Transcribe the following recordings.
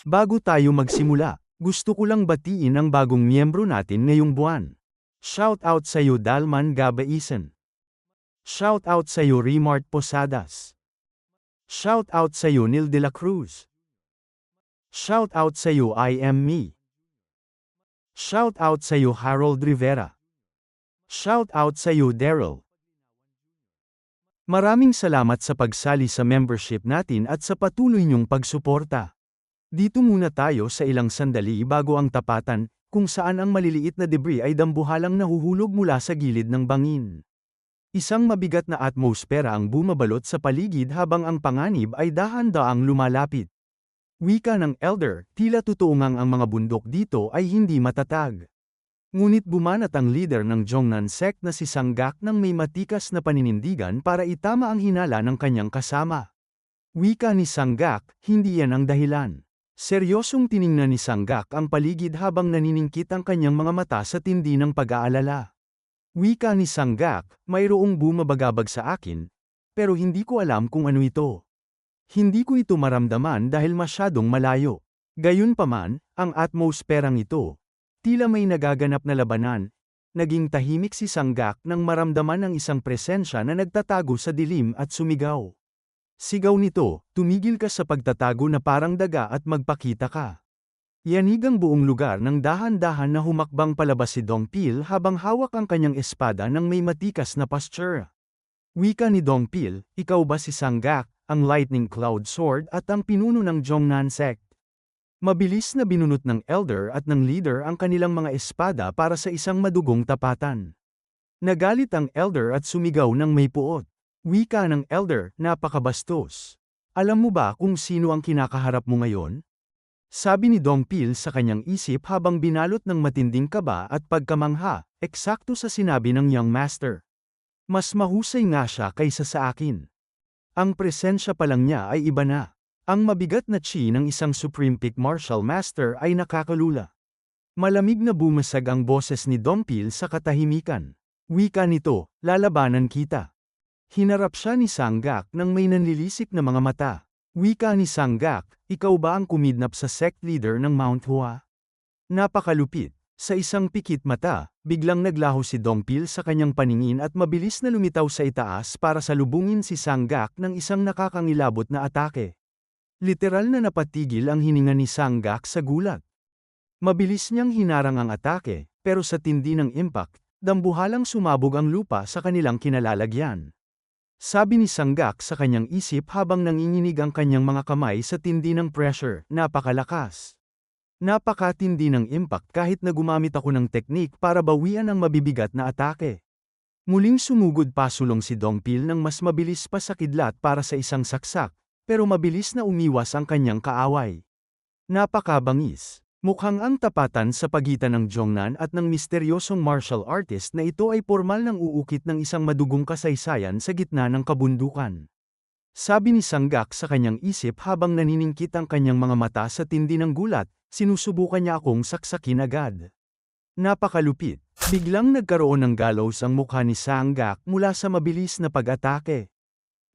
Bago tayo magsimula, gusto ko lang batiin ang bagong miyembro natin ngayong buwan. Shout out sa iyo Dalman Gabaisen. Shout out sa iyo Remart Posadas. Shout out sa iyo Neil de la Cruz. Shout out sa iyo I Am Me. Shout out sa iyo Harold Rivera. Shout out sa iyo Daryl. Maraming salamat sa pagsali sa membership natin at sa patuloy niyong pagsuporta. Dito muna tayo sa ilang sandali bago ang tapatan, kung saan ang maliliit na debris ay dambuhalang nahuhulog mula sa gilid ng bangin. Isang mabigat na atmosfera ang bumabalot sa paligid habang ang panganib ay dahan-daang lumalapit. Wika ng elder, tila totoo ngang ang mga bundok dito ay hindi matatag. Ngunit bumanat ang leader ng Jongnan sect na si Sanggak nang may matikas na paninindigan para itama ang hinala ng kanyang kasama. Wika ni Sanggak, hindi yan ang dahilan. Seryosong tiningnan ni Sanggak ang paligid habang naniningkit ang kanyang mga mata sa tindi ng pag-aalala. Wika ni Sanggak, mayroong bumabagabag sa akin, pero hindi ko alam kung ano ito. Hindi ko ito maramdaman dahil masyadong malayo. Gayunpaman, ang atmosperang ito, tila may nagaganap na labanan, naging tahimik si Sanggak nang maramdaman ang isang presensya na nagtatago sa dilim at sumigaw. Sigaw nito, tumigil ka sa pagtatago na parang daga at magpakita ka. Yanig ang buong lugar nang dahan-dahan na humakbang palabas si Dongpil habang hawak ang kanyang espada ng may matikas na posture. Wika ni Dongpil, ikaw ba si Sanggak, ang Lightning Cloud Sword at ang pinuno ng Jongnan sect? Mabilis na binunot ng elder at ng leader ang kanilang mga espada para sa isang madugong tapatan. Nagalit ang elder at sumigaw ng may puot. Wika ng elder, napakabastos. Alam mo ba kung sino ang kinakaharap mo ngayon? Sabi ni Dongpil sa kanyang isip habang binalot ng matinding kaba at pagkamangha, eksakto sa sinabi ng young master. Mas mahusay nga siya kaysa sa akin. Ang presensya pa lang niya ay iba na. Ang mabigat na chi ng isang Supreme Peak Martial Master ay nakakalula. Malamig na bumasag ang boses ni Dongpil sa katahimikan. Wika nito, lalabanan kita. Hinarap siya ni Sanggak nang may nanlilisik na mga mata. Wika ni Sanggak, ikaw ba ang kumidnap sa sect leader ng Mount Hua? Napakalupit. Sa isang pikit mata, biglang naglaho si Dongpil sa kanyang paningin at mabilis na lumitaw sa itaas para salubungin si Sanggak ng isang nakakangilabot na atake. Literal na napatigil ang hininga ni Sanggak sa gulat. Mabilis niyang hinarang ang atake, pero sa tindi ng impact, dambuhalang sumabog ang lupa sa kanilang kinalalagyan. Sabi ni Sanggak sa kanyang isip habang nanginginig ang kanyang mga kamay sa tindi ng pressure, napakalakas. Napakatindi ng impact kahit na gumamit ako ng teknik para bawian ang mabibigat na atake. Muling sumugod pasulong si Dongpil ng mas mabilis pa sa kidlat para sa isang saksak, pero mabilis na umiwas ang kanyang kaaway. Napakabangis. Mukhang ang tapatan sa pagitan ng Jongnan at ng misteryosong martial artist na ito ay pormal ng uukit ng isang madugong kasaysayan sa gitna ng kabundukan. Sabi ni Sanggak sa kanyang isip habang naniningkit ang kanyang mga mata sa tindi ng gulat, sinusubukan niya akong saksakin agad. Napakalupit. Biglang nagkaroon ng gallows ang mukha ni Sanggak mula sa mabilis na pag-atake.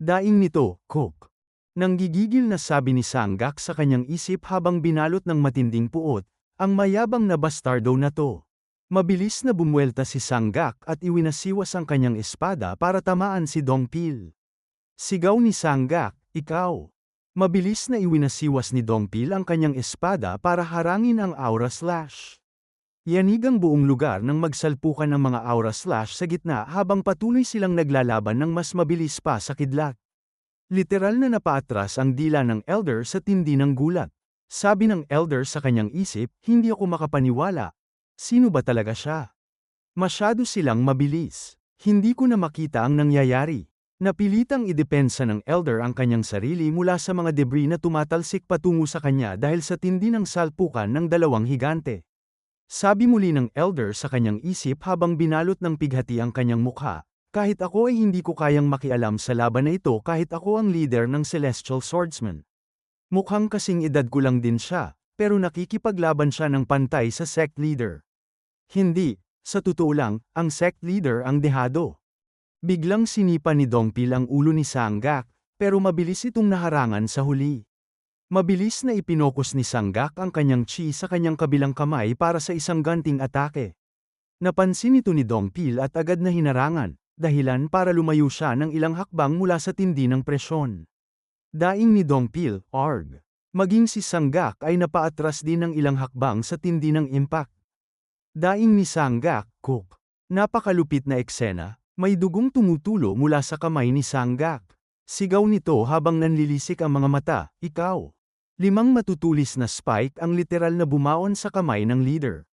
Daing nito, Cook. Nanggigigil na sabi ni Sanggak sa kanyang isip habang binalot ng matinding puot, ang mayabang na bastardo na to. Mabilis na bumuelta si Sanggak at iwinasiwas ang kanyang espada para tamaan si Dongpil. Sigaw ni Sanggak, ikaw. Mabilis na iwinasiwas ni Dongpil ang kanyang espada para harangin ang aura slash. Yanig ang buong lugar nang magsalpukan ng mga aura slash sa gitna habang patuloy silang naglalaban ng mas mabilis pa sa kidlat. Literal na napaatras ang dila ng elder sa tindi ng gulat. Sabi ng elder sa kanyang isip, hindi ako makapaniwala. Sino ba talaga siya? Masyado silang mabilis. Hindi ko na makita ang nangyayari. Napilitang idepensa ng elder ang kanyang sarili mula sa mga debris na tumatalsik patungo sa kanya dahil sa tindi ng salpukan ng dalawang higante. Sabi muli ng elder sa kanyang isip habang binalot ng pighati ang kanyang mukha. Kahit ako ay hindi ko kayang makialam sa laban na ito kahit ako ang leader ng Celestial Swordsman. Mukhang kasing edad ko lang din siya, pero nakikipaglaban siya ng pantay sa sect leader. Hindi, sa totoo lang, ang sect leader ang dehado. Biglang sinipa ni Dongpil ang ulo ni Sanggak, pero mabilis itong naharangan sa huli. Mabilis na ipinokus ni Sanggak ang kanyang chi sa kanyang kabilang kamay para sa isang ganting atake. Napansin ito ni Dongpil at agad na hinarangan, dahilan para lumayo siya ng ilang hakbang mula sa tindi ng presyon. Daing ni Dongpil, arg. Maging si Sanggak ay napaatras din ng ilang hakbang sa tindi ng impact. Daing ni Sanggak, cook. Napakalupit na eksena, may dugong tumutulo mula sa kamay ni Sanggak. Sigaw nito habang nanlilisik ang mga mata, ikaw. 5 matutulis na spike ang literal na bumaon sa kamay ng leader.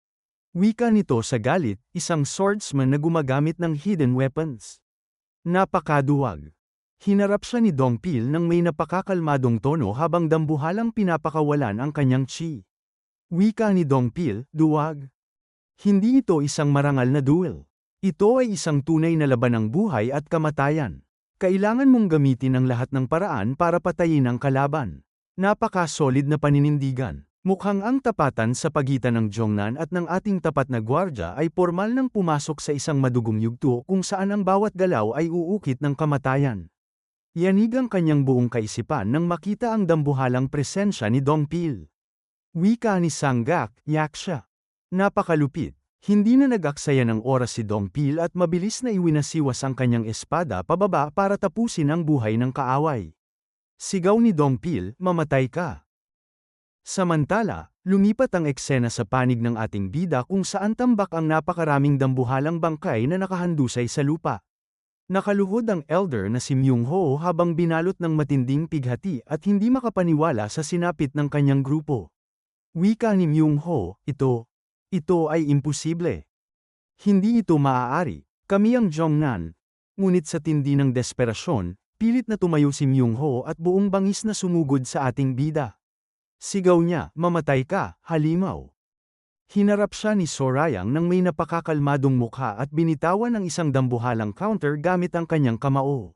Wika nito sa galit, isang swordsman na gumagamit ng hidden weapons. Napakaduwag. Hinarap siya ni Dongpil nang may napakakalmadong tono habang dambuhalang pinapakawalan ang kanyang chi. Wika ni Dongpil, duwag. Hindi ito isang marangal na duel. Ito ay isang tunay na laban ng buhay at kamatayan. Kailangan mong gamitin ang lahat ng paraan para patayin ang kalaban. Napaka-solid na paninindigan. Mukhang ang tapatan sa pagitan ng Jongnan at ng ating tapat na gwardya ay pormal nang pumasok sa isang madugong yugto kung saan ang bawat galaw ay uukit ng kamatayan. Yanig ang kanyang buong kaisipan nang makita ang dambuhalang presensya ni Dongpil. Wika ni Sanggak, yak siya. Napakalupit. Hindi na nag-aksaya ng oras si Dongpil at mabilis na iwinasiwas ang kanyang espada pababa para tapusin ang buhay ng kaaway. Sigaw ni Dongpil, mamatay ka. Samantala, lumipat ang eksena sa panig ng ating bida kung saan tambak ang napakaraming dambuhalang bangkay na nakahandusay sa lupa. Nakaluhod ang elder na si Myung-ho habang binalot ng matinding pighati at hindi makapaniwala sa sinapit ng kanyang grupo. Wika ni Myung-ho, ito ay imposible. Hindi ito maaari, kami ang Jongnan. Ngunit sa tindi ng desperasyon, pilit na tumayo si Myung-ho at buong bangis na sumugod sa ating bida. Sigaw niya, mamatay ka, halimaw. Hinarap siya ni Sorayang nang may napakakalmadong mukha at binitawan ng isang dambuhalang counter gamit ang kanyang kamao.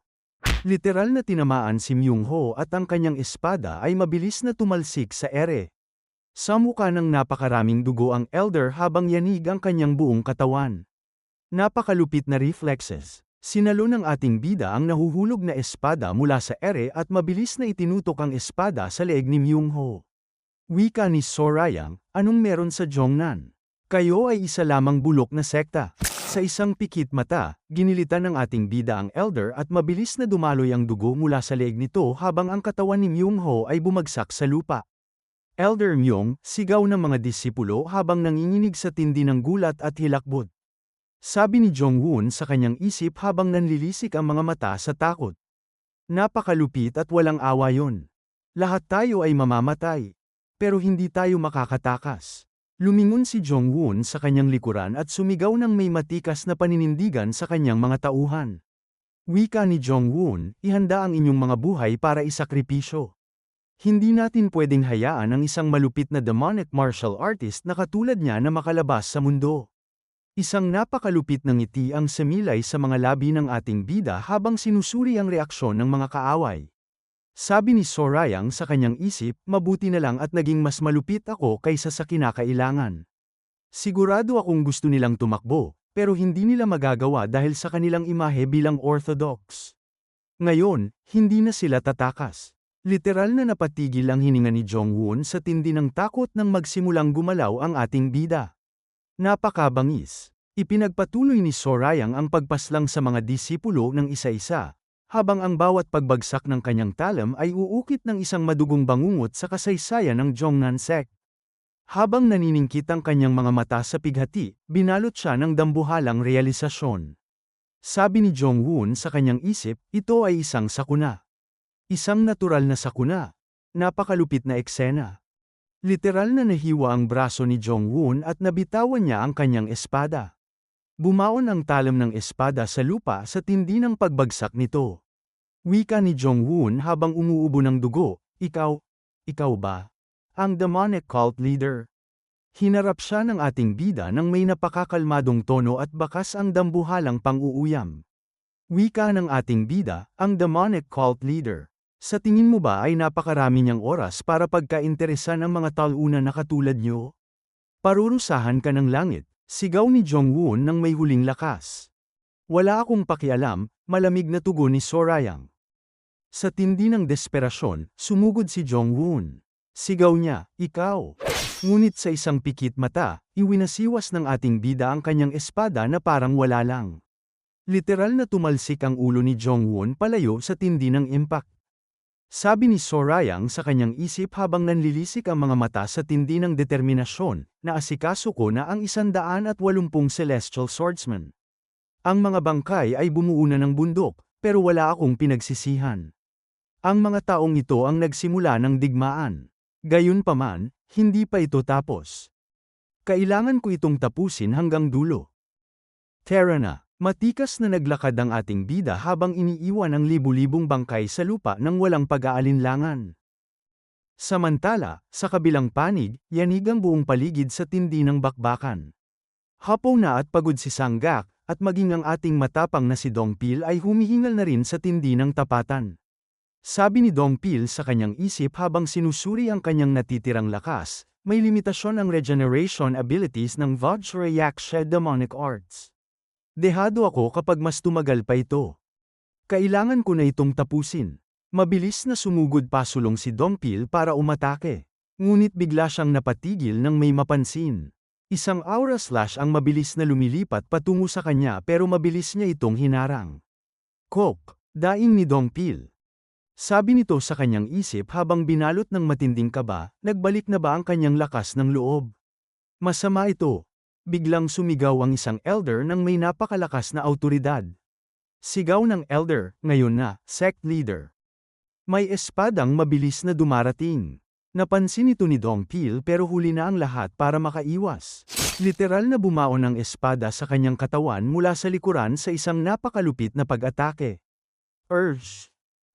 Literal na tinamaan si Myung-ho at ang kanyang espada ay mabilis na tumalsik sa ere. Sa mukha ng napakaraming dugo ang elder habang yanig ang kanyang buong katawan. Napakalupit na reflexes. Sinalo ng ating bida ang nahuhulog na espada mula sa ere at mabilis na itinutok ang espada sa leeg ni Myung-ho. Wika ni Sorayang, anong meron sa Jongnan? Kayo ay isa lamang bulok na sekta. Sa isang pikit mata, ginilitan ng ating bida ang elder at mabilis na dumaloy ang dugo mula sa leeg nito habang ang katawan ni Myung-ho ay bumagsak sa lupa. Elder Myung, sigaw ng mga disipulo habang nanginginig sa tindi ng gulat at hilakbot. Sabi ni Jong-woon sa kanyang isip habang nanlilisik ang mga mata sa takot. Napakalupit at walang awa yon. Lahat tayo ay mamamatay. Pero hindi tayo makakatakas. Lumingon si Jong-woon sa kanyang likuran at sumigaw ng may matikas na paninindigan sa kanyang mga tauhan. Wika ni Jong-woon, ihanda ang inyong mga buhay para isakripisyo. Hindi natin pwedeng hayaan ang isang malupit na demonic martial artist na katulad niya na makalabas sa mundo. Isang napakalupit ng ngiti ang semilay sa mga labi ng ating bida habang sinusuri ang reaksyon ng mga kaaway. Sabi ni Sorayang sa kanyang isip, mabuti na lang at naging mas malupit ako kaysa sa kinakailangan. Sigurado akong gusto nilang tumakbo, pero hindi nila magagawa dahil sa kanilang imahe bilang orthodox. Ngayon, hindi na sila tatakas. Literal na napatigil ang hininga ni Jong-woon sa tindi ng takot nang magsimulang gumalaw ang ating bida. Napakabangis. Ipinagpatuloy ni Sorayang ang pagpaslang sa mga disipulo ng isa-isa, habang ang bawat pagbagsak ng kanyang talam ay uukit ng isang madugong bangungot sa kasaysayan ng Jongnan sect. Habang naniningkit ang kanyang mga mata sa pighati, binalot siya ng dambuhalang realisasyon. Sabi ni Jong-woon sa kanyang isip, ito ay isang sakuna. Isang natural na sakuna. Napakalupit na eksena. Literal na nahiwa ang braso ni Jong-woon at nabitawan niya ang kanyang espada. Bumaon ang talam ng espada sa lupa sa tindi ng pagbagsak nito. Wika ni Jong-woon habang umuubo ng dugo, ikaw ba? Ang demonic cult leader. Hinarap siya ng ating bida nang may napakakalmadong tono at bakas ang dambuhalang pang-uuyam. Wika ng ating bida, ang demonic cult leader. Sa tingin mo ba ay napakarami niyang oras para pagkainteresan ang mga talunan na katulad niyo? Parurusahan ka ng langit, sigaw ni Jong-woon nang may huling lakas. Wala akong pakialam, malamig na tugon ni Sorayang. Sa tindi ng desperasyon, sumugod si Jong-woon. Sigaw niya, ikaw. Ngunit sa isang pikit mata, iwinasiwas ng ating bida ang kanyang espada na parang wala lang. Literal na tumalsik ang ulo ni Jong-woon palayo sa tindi ng impact. Sabi ni Sorayang sa kanyang isip habang nanlilisik ang mga mata sa tindi ng determinasyon, na asikaso ko na ang 180 Celestial Swordsman. Ang mga bangkay ay bumuo na ng bundok, pero wala akong pinagsisihan. Ang mga taong ito ang nagsimula ng digmaan. Gayunpaman, hindi pa ito tapos. Kailangan ko itong tapusin hanggang dulo. Tara na. Matikas na naglakad ang ating bida habang iniiwan ang libu-libong bangkay sa lupa nang walang pag-aalinlangan. Samantala, sa kabilang panig, yanig ang buong paligid sa tindi ng bakbakan. Hapaw na at pagod si Sang-gak, at maging ang ating matapang na si Dong-pil ay humihingal na rin sa tindi ng tapatan. Sabi ni Dong-pil sa kanyang isip habang sinusuri ang kanyang natitirang lakas, may limitasyon ang regeneration abilities ng Vajrayaksha Demonic Arts. Dehado ako kapag mas tumagal pa ito. Kailangan ko na itong tapusin. Mabilis na sumugod pasulong si Dong-pil para umatake. Ngunit bigla siyang napatigil nang may mapansin. Isang aura slash ang mabilis na lumilipat patungo sa kanya pero mabilis niya itong hinarang. Kok, daing ni Dong-pil. Sabi nito sa kanyang isip habang binalot ng matinding kaba, nagbalik na ba ang kanyang lakas ng loob? Masama ito. Biglang sumigaw ang isang elder nang may napakalakas na awtoridad. Sigaw ng elder, ngayon na, sect leader. May espadang mabilis na dumarating. Napansin ito ni Dong-pil pero huli na ang lahat para makaiwas. Literal na bumaon ang espada sa kanyang katawan mula sa likuran sa isang napakalupit na pag-atake. Urgh!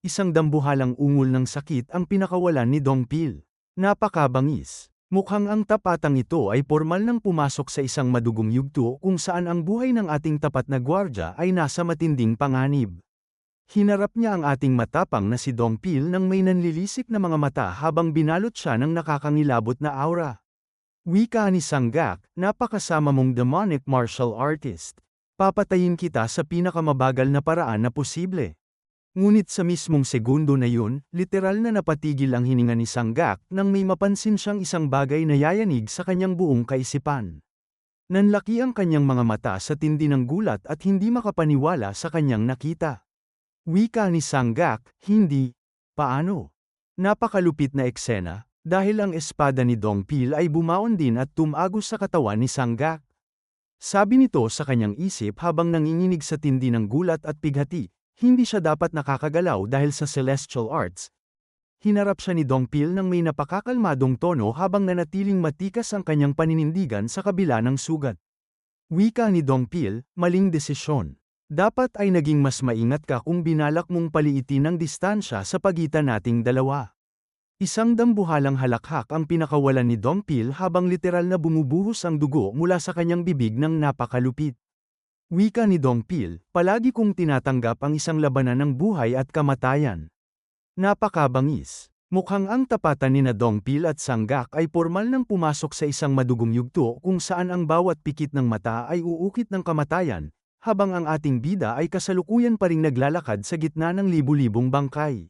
Isang dambuhalang ungol ng sakit ang pinakawalan ni Dong-pil. Napakabangis. Mukhang ang tapatang ito ay pormal nang pumasok sa isang madugong yugto kung saan ang buhay ng ating tapat na gwardya ay nasa matinding panganib. Hinarap niya ang ating matapang na si Dong-pil nang may nanlilisik na mga mata habang binalot siya ng nakakangilabot na aura. Wika ni Sang-gak, napakasama mong demonic martial artist. Papatayin kita sa pinakamabagal na paraan na posible. Ngunit sa mismong segundo na yun, literal na napatigil ang hininga ni Sang-gak nang may mapansin siyang isang bagay na yayanig sa kanyang buong kaisipan. Nanlaki ang kanyang mga mata sa tindi ng gulat at hindi makapaniwala sa kanyang nakita. Wika ni Sang-gak, hindi. Paano? Napakalupit na eksena, dahil ang espada ni Dong-pil ay bumaon din at tumagos sa katawan ni Sang-gak. Sabi nito sa kanyang isip habang nanginginig sa tindi ng gulat at pighati. Hindi siya dapat nakakagalaw dahil sa celestial arts. Hinarap siya ni Dong-pil nang may napakakalmadong tono habang nanatiling matikas ang kanyang paninindigan sa kabila ng sugat. Wika ni Dong-pil, maling desisyon. Dapat ay naging mas maingat ka kung binalak mong paliitin ang distansya sa pagitan nating dalawa. Isang dambuhalang halakhak ang pinakawalan ni Dong-pil habang literal na bumubuhos ang dugo mula sa kanyang bibig ng napakalupit. Wika ni Dong-pil, palagi kong tinatanggap ang isang labanan ng buhay at kamatayan. Napakabangis. Mukhang ang tapatan ni Dong-pil at Sang-gak ay pormal nang pumasok sa isang madugong yugto kung saan ang bawat pikit ng mata ay uukit ng kamatayan, habang ang ating bida ay kasalukuyan pa ring naglalakad sa gitna ng libu-libong bangkay.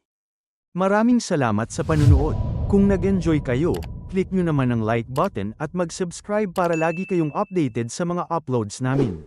Maraming salamat sa panunood. Kung nag-enjoy kayo, click nyo naman ang like button at mag-subscribe para lagi kayong updated sa mga uploads namin.